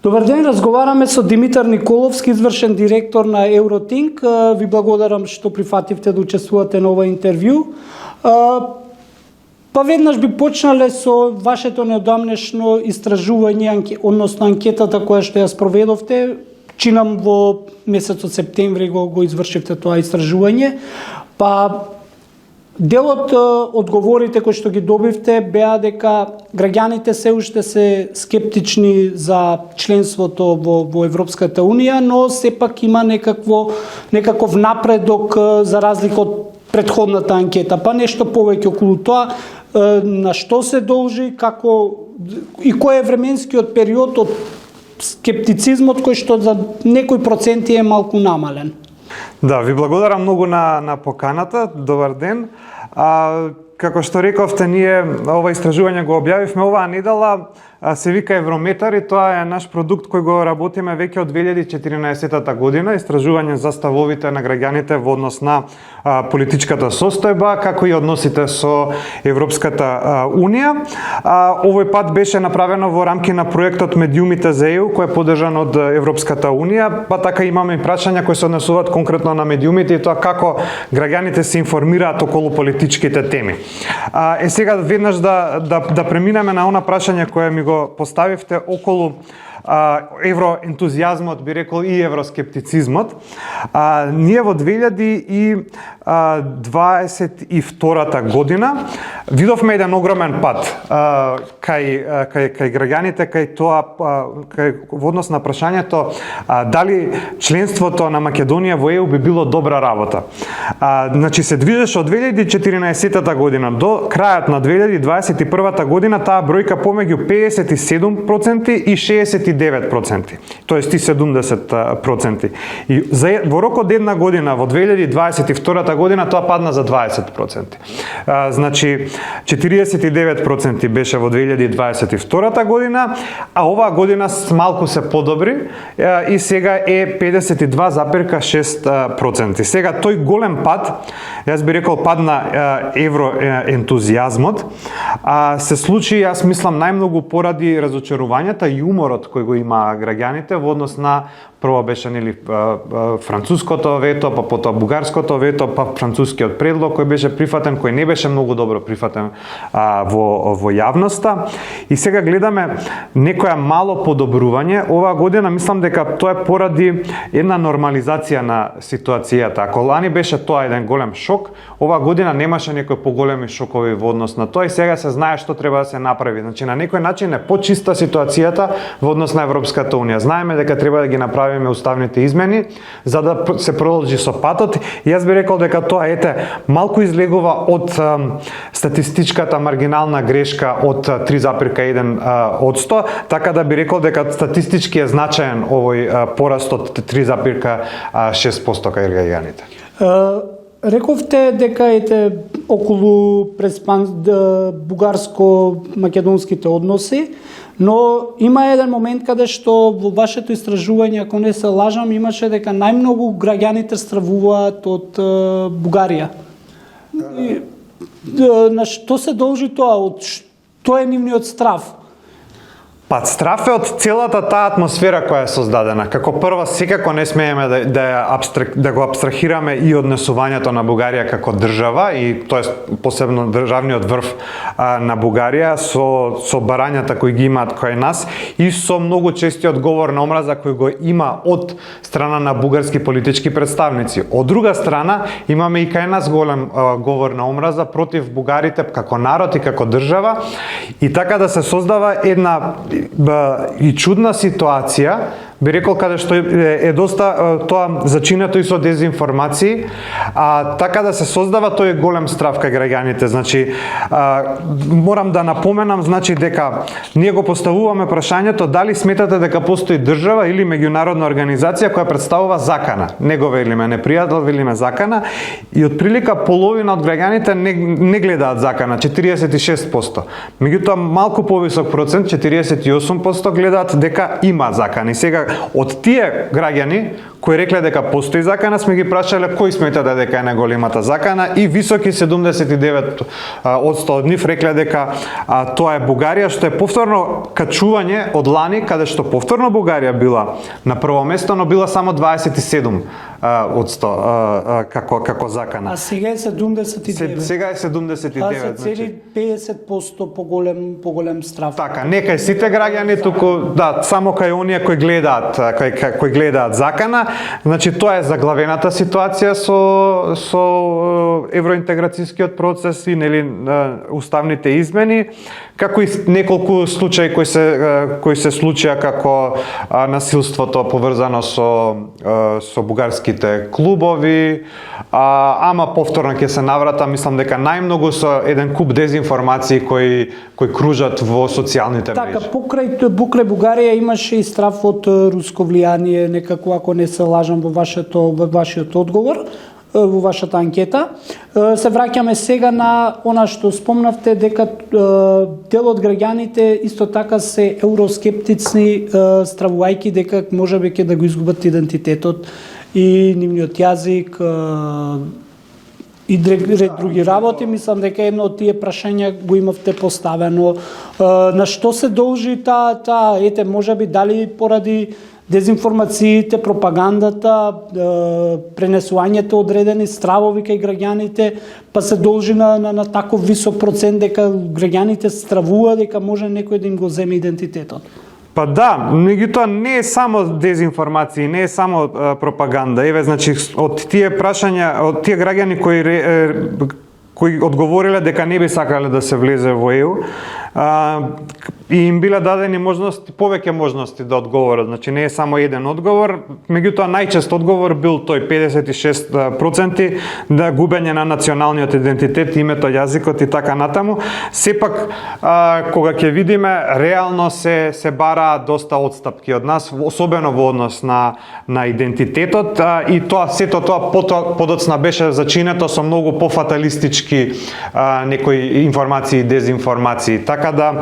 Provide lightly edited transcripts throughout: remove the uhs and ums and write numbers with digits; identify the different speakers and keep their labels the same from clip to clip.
Speaker 1: Добар ден, разговараме со Димитар Николовски, извршен директор на Евротинк. Ви благодарам што прифативте да учествувате на ова интервју. Па веднаш би почнале со вашето неодамнешно истражување, односно анкетата која што ја спроведовте. Чинам во месецот септември го извршивте тоа истражување. Па делот одговорите кои што ги добивте беа дека граѓаните се уште се скептични за членството во Европската Унија, но сепак има некаков напредок за разлика од претходната анкета. Па нешто повеќе околу тоа, на што се должи, како и кој е временскиот период од скептицизмот кој што за некои проценти е малку намален.
Speaker 2: Да, ви благодарам многу на поканата. Добар ден. Како што рековте, ние ова истражување го објавивме оваа недела, се вика Еврометар и тоа е наш продукт кој го работиме веќе од 2014 година, истражување за ставовите на граѓаните во однос на политичката состојба, како и односите со Европската Унија. Овој пат беше направено во рамки на проектот Медиумите за ЕУ, кој е поддржан од Европската Унија, па така имаме и прашања кои се однесуваат конкретно на медиумите и тоа како граѓаните се информираат околу политичките теми. Сега веднаш да преминеме на она прашање кое ми го поставивте околу евроентузијазмот, би рекол, и евроскептицизмот. Ние во 2022 година видовме еден огромен пат кај граѓаните, кај во однос на прашањето дали членството на Македонија во ЕУ би било добра работа. Значи се движеше од 2014 година до крајот на 2021 година таа бројка помеѓу 57% и 69%, тоест и 70%. И во рок од една година, во 2022 година, тоа падна за 20%. Значи, 49% беше во 2022 година, а оваа година малку се подобри и сега е 52,6%. Сега тој голем пад, јас би рекол пад на евроентузијазмот, се случи, јас мислам, најмногу поради разочарувањата и уморот кој го има граѓаните во однос на прво беше француското вето, па потоа бугарското вето, па францускиот предлог кој беше прифатен, кој не беше многу добро прифатен во јавноста. И сега гледаме некоја мало подобрување. Оваа година мислам дека тоа е поради една нормализација на ситуацијата. Ако лани беше тоа еден голем шок, оваа година немаше некои поголеми шокови во однос на тоа и сега се знае што треба да се направи. Значи на некој начин е почиста ситуацијата во однос на Европската Унија. Знаеме дека треба да ги направиме уставните измени за да се продолжи со патот. И јас би рекол дека тоа малку излегува од статистичката маргинална грешка од 3,1%, така да би рекол дека статистички е значаен овој пораст од 3,6% кај граѓаните.
Speaker 1: Рековте дека околу бугарско-македонските односи, но има еден момент каде што во вашето истражување, ако не се лажам, имаше дека најмногу граѓаните стравуваат од Бугарија. На што се должи тоа? Што е нивниот страв?
Speaker 2: Па страв е од целата таа атмосфера која е создадена. Како прва, секако не смееме да го абстрахираме и однесувањето на Бугарија како држава и тоест посебно државниот врв на Бугарија со барањата кои ги имаат кај нас и со многу честиот говор на омраза кој го има од страна на бугарски политички представници. Од друга страна, имаме и кај нас голем говор на омраза против бугарите како народ и како држава и така да се создава една и чудна ситуација, би рекол, каде што е доста тоа зачинето и со дезинформации, така да се создава тој голем страв кај граѓаните. Значи, морам да напоменам, дека ние го поставуваме прашањето дали сметате дека постои држава или меѓународна организација која представува закана, негова или ме непријател или ме закана, и од прилика половина од граѓаните не гледаат закана, 46%. Меѓутоа малку повисок процент, 48% гледаат дека има закан. И сега од тие граѓани кои рекле дека постои закана, сме ги прашале кој сметате дека е најголемата закана и високи 79% од нив рекле дека тоа е Бугарија, што е повторно качување од лани, каде што повторно Бугарија била на прво место, но била само 27% како закана.
Speaker 1: А сега е 79.
Speaker 2: Сега е 79.
Speaker 1: Тоа се цели 50% поголем страф.
Speaker 2: Така, не кај сите граѓани, туку да, само кај оние кои гледаат закана. Значи тоа е заглавената ситуација со евроинтеграцијскиот процес и нели уставните измени, како и неколку случаи кои се случија како насилството поврзано со бугарските клубови, ама повторно ќе се наврата, мислам дека најмногу со еден куп дезинформации кои кружат во социјалните мрежи.
Speaker 1: Така, покрај Бугарија имаше и страф од руско влијание, некако, ако не се лажам во вашиот одговор, во вашата анкета. Се враќаме сега на она што спомнавте, дека дел од граѓаните исто така се евроскептицни, стравувајќи дека можеби ќе да го изгубат идентитетот и нивниот јазик и ред други работи. Мислам дека едно од тие прашања го имавте поставено. На што се должи таа ете, можеби дали поради дезинформациите, пропагандата, пренесувањето одредени стравови кај граѓаните, па се должи на таков висок процент дека граѓаните стравува дека може некој да им го земе идентитетот.
Speaker 2: Па да, меѓутоа не е само дезинформации, не е само пропаганда. Еве, значи, од тие прашања, од тие граѓани кои одговориле дека не би сакале да се влезе во ЕУ, и им биле дадени можности, повеќе можности да одговорат. Значи не е само еден одговор, меѓутоа најчест одговор бил тој 56% да губење на националниот идентитет, името, јазикот и така натаму. Сепак кога ќе видиме, реално се бараат доста отстапки од нас, особено во однос на идентитетот, и сето тоа подоцна беше зачинето со многу пофаталистички некои информации и дезинформации. Така да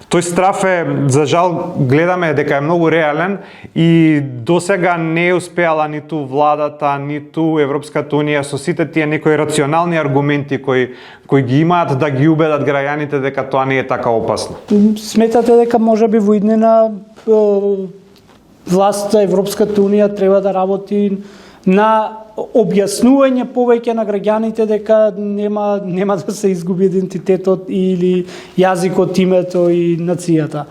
Speaker 2: тој страф е, за жал, гледаме дека е многу реален и досега не е успеала ниту владата, ниту Европската унија со сите тие некои рационални аргументи кои ги имаат да ги убедат граѓаните дека тоа не е така опасно.
Speaker 1: Сметате дека можеби во иднина власта, Европската унија треба да работи на објаснување повеќе на граѓаните дека нема да се изгуби идентитетот или јазикот, името и нацијата.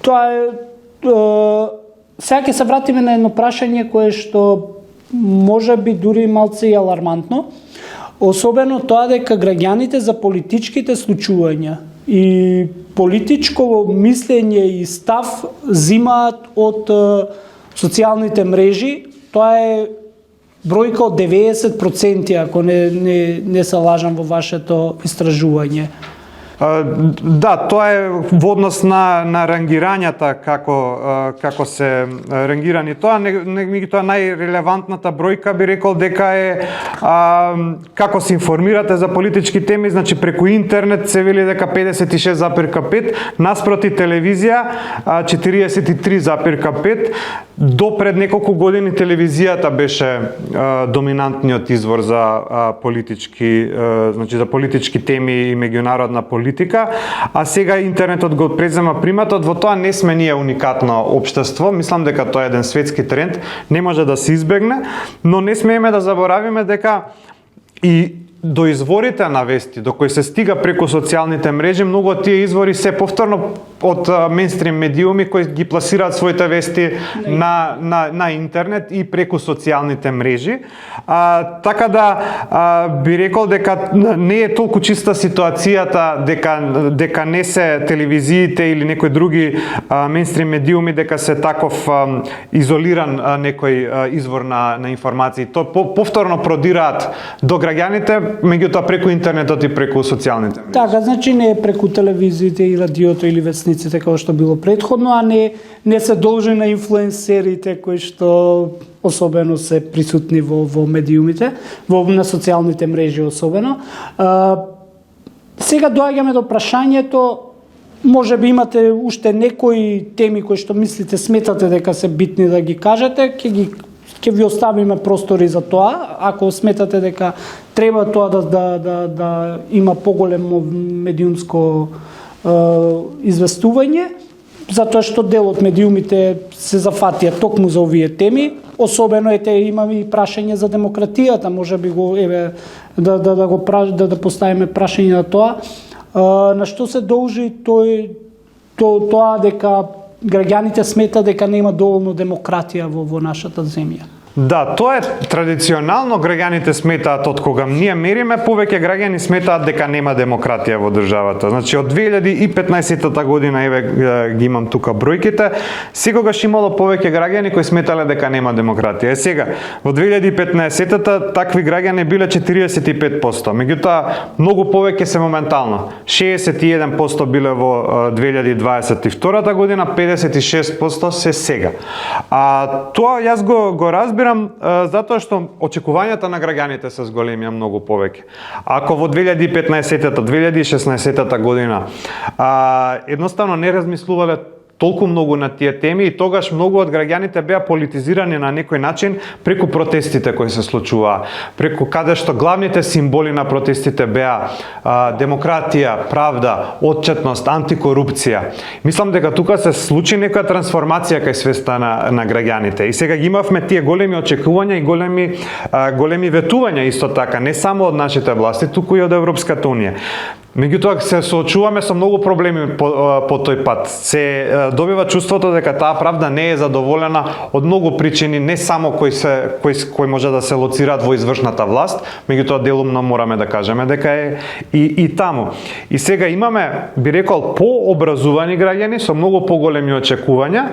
Speaker 1: Тоа е сега ќе се вратиме на едно прашање кое што можеби дури малце и алармантно, особено тоа дека граѓаните за политичките случувања и политичко мислење и став зимаат од социјалните мрежи. Тоа е бројка од 90%, ако не се лажам во вашето истражување.
Speaker 2: Да, тоа е во однос на рангирањата, како се рангирани тоа, меѓутоа најрелевантната бројка би рекол дека е како се информирате за политички теми, значи преку интернет се вели дека 56,5, наспроти телевизија 43,5. До пред неколку години телевизијата беше доминантниот извор за политички теми и меѓународна политика, а сега интернетот го презема приматот. Во тоа не сме ние уникатно општество, мислам дека тоа е еден светски тренд, не може да се избегне, но не смееме да заборавиме дека и до изворите на вести, до кои се стига преку социјалните мрежи, многу од тие извори се повторно од мејнстрим медиуми кои ги пласираат своите вести на интернет и преку социјалните мрежи. Така да би рекол дека не е толку чиста ситуацијата дека не се телевизиите или некои други мејнстрим медиуми дека се таков изолиран некој извор на информации. То повторно продираат до граѓаните, меѓутоа преку интернетот и преку социјалните мрежи.
Speaker 1: Така, значи не е преку телевизиите и радиото или вестниците како што било претходно, а не се должи на инфлуенсерите кои што особено се присутни во медиумите, на социјалните мрежи особено. Сега доаѓаме до прашањето може би имате уште некои теми кои што мислите, сметате дека се битни да ги кажете, ќе ви оставиме простори за тоа. Ако сметате дека треба тоа да има поголемо медиумско известување, затоа што дел од медиумите се зафатија токму за овие теми. Особено имаме и прашање за демократијата, може би го да поставиме прашање на тоа. На што се должи тоа дека граѓаните сметат дека нема доволно демократија во нашата земја?
Speaker 2: Да, тоа е традиционално граѓаните сметаат, од кога ние мериме, повеќе граѓани сметаат дека нема демократија во државата. Значи од 2015 година, еве ги имам тука бројките, секогаш имало повеќе граѓани кои сметале дека нема демократија. Сега, во 2015 такви граѓани биле 45%, меѓутоа многу повеќе се моментално. 61% биле во 2022 година, 56% се сега. Тоа јас го разбирам затоа што очекувањата на граѓаните се зголемија многу повеќе. Ако во 2015-та, 2016 година едноставно не размислувале толку многу на тие теми и тогаш многу од граѓаните беа политизирани на некој начин преку протестите кои се случуваа, преку каде што главните символи на протестите беа демократија, правда, отчетност, антикорупција. Мислам дека тука се случи некоја трансформација кај свеста на граѓаните. И сега ги имавме тие големи очекувања и големи ветувања исто така, не само од нашите власти, туку и од Европската унија. Меѓутоа се соочуваме со многу проблеми по тој пат. Се добива чувството дека таа правда не е задоволена од многу причини, не само кои може да се лоцираат во извршната власт, меѓутоа делумно мораме да кажеме дека е и таму. И сега имаме, би рекол, пообразувани граѓани со многу поголеми очекувања.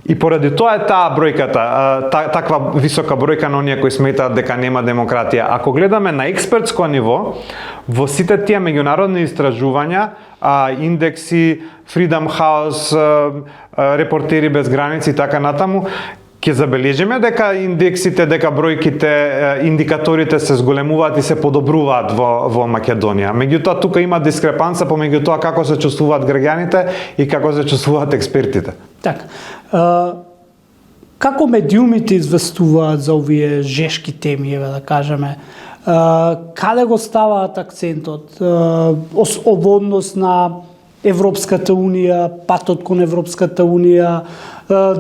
Speaker 2: И поради тоа е таа бројката, таква висока бројка на оние кои сметаат дека нема демократија. Ако гледаме на експертско ниво, во сите тие меѓународни истражувања, индекси, Freedom House, Репортери без граници и така натаму, ќе забележиме дека индексите, дека бројките, индикаторите се зголемуваат и се подобруваат во Македонија. Меѓутоа тука има дискрепанца помеѓу тоа како се чувствуваат граѓаните и како се чувствуваат експертите.
Speaker 1: Така. Како медиумите известуваат за овие жешки теми, еве да кажеме? Каде го ставаат акцентот? Во однос на Европската унија, патот кон Европската унија,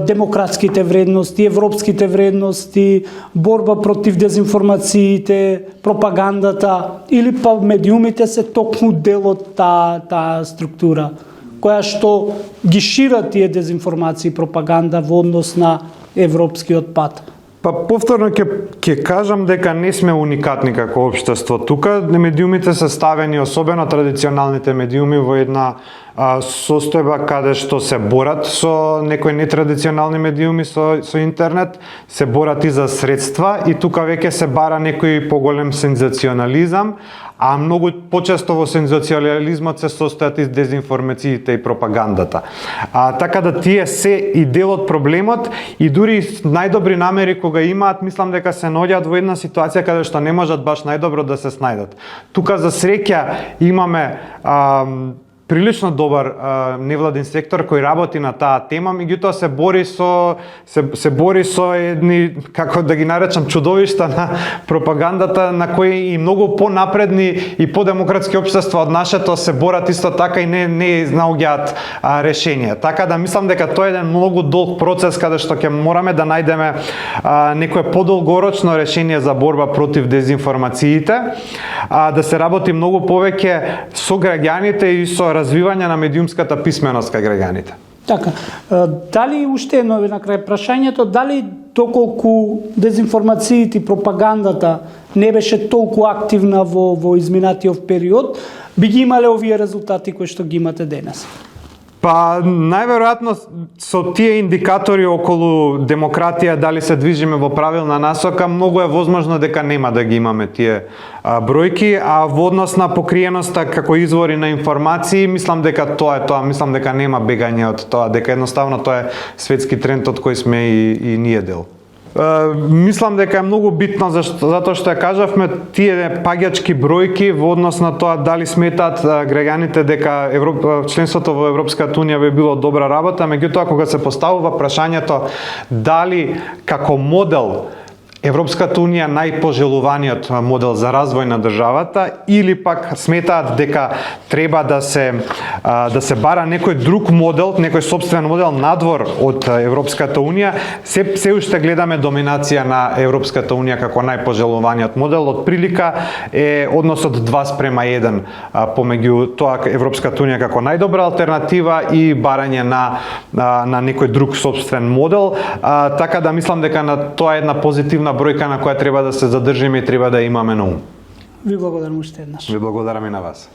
Speaker 1: демократските вредности, европските вредности, борба против дезинформациите, пропагандата, или па медиумите се токму дел од таа структура, која што ги шират тие дезинформации и пропаганда во однос на европскиот пат?
Speaker 2: Па повторно ќе кажам дека не сме уникатни како општество тука. Медиумите се ставени, особено традиционалните медиуми, во една состојба каде што се борат со некои нетрадиционални медиуми со интернет, се борат и за средства и тука веќе се бара некој поголем сензационализам, а многу почесто во сензационализмот се состојат и дезинформациите и пропагандата. Така да тие се и дел од проблемот и дури најдобри намери кога имаат, мислам дека се наоѓаат во една ситуација каде што не можат баш најдобро да се снајдат. Тука за среќа имаме прилично добар невладин сектор кој работи на таа тема, меѓутоа се бори со едни, како да ги наречам, чудовишта на пропагандата, на кои и многу понапредни и подемократски општества од нашето се борат исто така и не наоѓаат решенија. Така да мислам дека тоа е еден многу долг процес каде што ќе мораме да најдеме некое подолгорочно решение за борба против дезинформациите, да се работи многу повеќе со граѓаните и со развивање на медиумската писменост кај граѓаните.
Speaker 1: Така, дали уште едно на крај прашањето, дали доколку дезинформациите и пропагандата не беше толку активна во изминатиот период, би ги имале овие резултати кои што ги имате денес?
Speaker 2: Па, најверојатно со тие индикатори околу демократија, дали се движиме во правилна насока, многу е возможно дека нема да ги имаме тие бројки, а во однос на покриеноста како извори на информации, мислам дека тоа е тоа, мислам дека нема бегање од тоа, дека едноставно тоа е светски тренд од кој сме и ние дел. Мислам дека е многу битно затоа што ја кажавме тие паѓачки бројки во однос на тоа дали сметаат граѓаните дека членството во Европската унија би било добра работа, меѓутоа кога се поставува прашањето дали како модел Европската унија најпожелуваниот модел за развој на државата или пак сметаат дека треба да се бара некој друг модел, некој сопствен модел надвор од Европската унија, се уште гледаме доминација на Европската унија како најпожелуваниот модел. Од прилика е односот 2:1 помеѓу тоа Европската унија како најдобра алтернатива и барање на некој друг сопствен модел, така да мислам дека на тоа е една позитивна бројка на која треба да се задржиме и треба да имаме на ум.
Speaker 1: Ви благодарам уште еднаш.
Speaker 2: Ви благодарам и на вас.